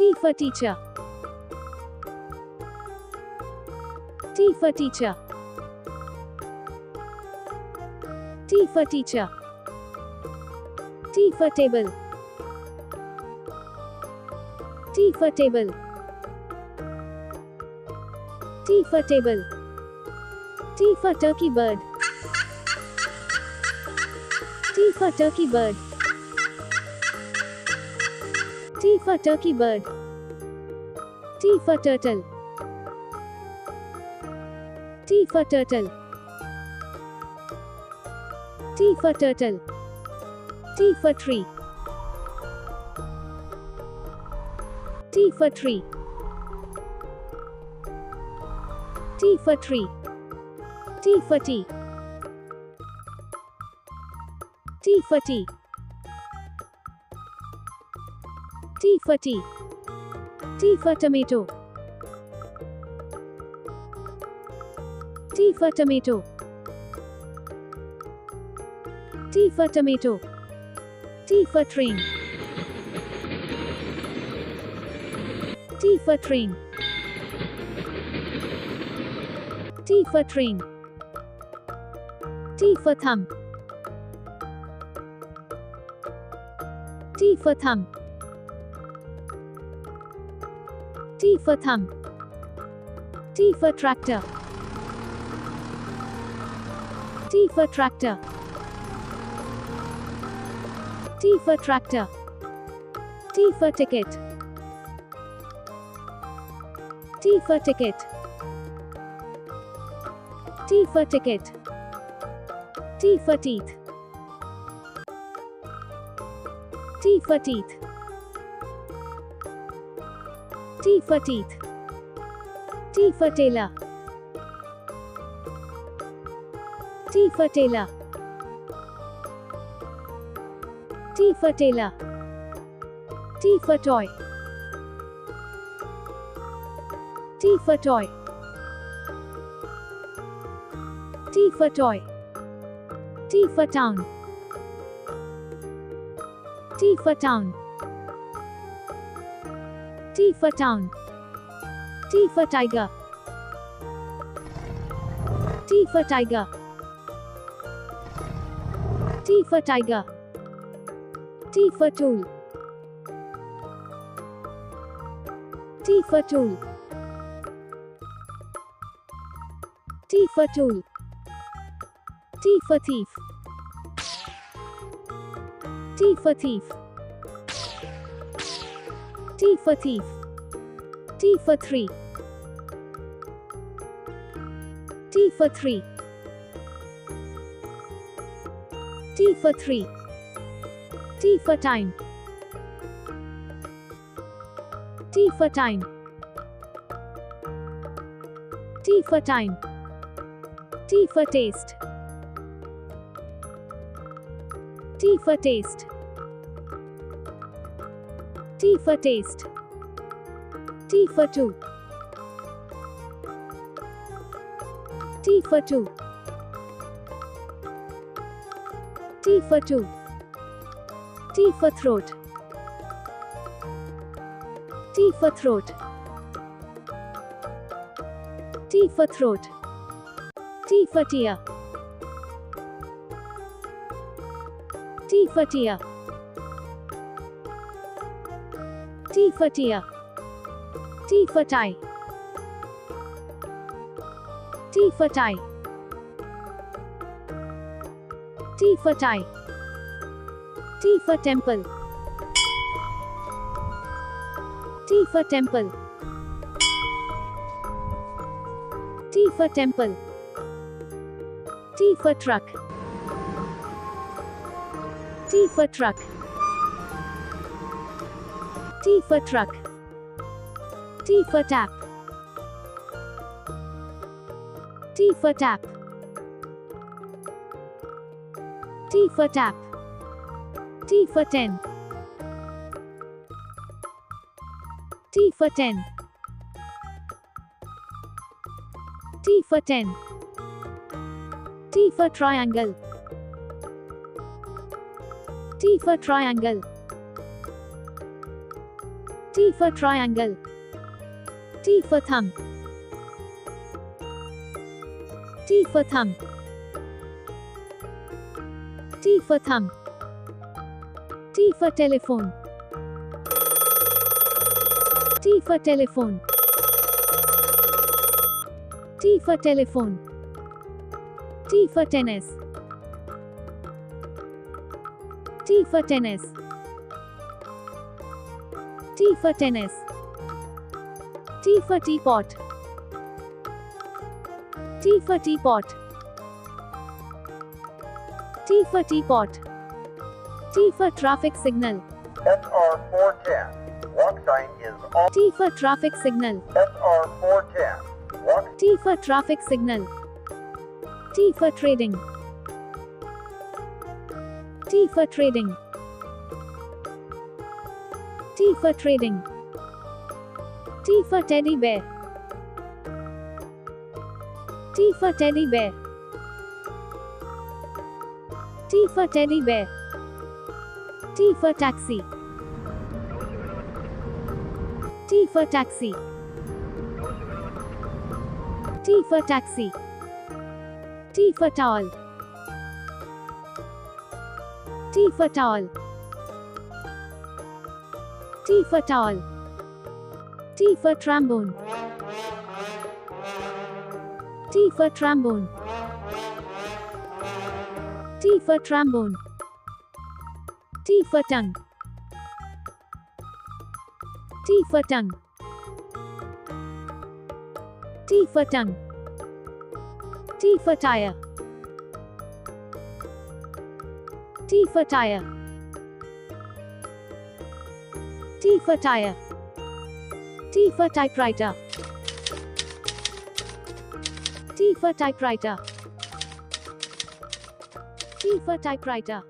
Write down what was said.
T for teacher. T for teacher. T for teacher. T for table. T for table. T for table. T for turkey bird. T for turkey bird. T for turkey bird. T for turtle. T for turtle. T for turtle. T for tree. T for tree. T for tree. T for tea. T for tea. T for tea. T for tomato. T for tomato. T for tomato. T for train. T for train. T for train. T for thumb. T for thumb. T for thumb. T for tractor. T for tractor. T for tractor. T for ticket. T for ticket. T for ticket. T for teeth. T for teeth. T for teeth. T for tailor. T for tailor. T for tailor. T for toy. T for toy. T for toy. T for town. T for town. T for town. T for tiger. T for tiger. T for tiger. T for tool. T for tool. T for tool. T for thief. T for thief. T for thief. T for three. T for three. T for three. T for time. T for time. T for time. T for taste. T for taste. T for taste. T for two. T for two. T for two. T for throat. T for throat. T for throat. T for tear. T for tear. T for tear. T for tie. T for tie. T for tie. T for temple. T for temple. T for temple. T for truck. T for truck. T for truck. T for tap. T for tap. T for tap. T for 10. T for 10. T for 10. T for triangle. T for triangle. T for triangle. T for thumb. T for thumb. T for thumb. T for telephone. T for telephone. T for telephone. T for tennis. T for tennis. T for tennis. T for teapot. T for teapot. T for teapot. T for traffic signal. SR 410. Walk sign is on. T for traffic signal. SR 410. Walk. T for traffic signal. T for trading. T for trading. T for trading. T for teddy bear. T for teddy bear. T for teddy bear. T for taxi. T for taxi. T for taxi. T for towel. T for towel. T for towel. T for trombone. T for trombone. T for trombone. T for tongue. T for tongue. T for tongue. T for tire. T for tire. T for tire. T for typewriter. T for typewriter. T for typewriter.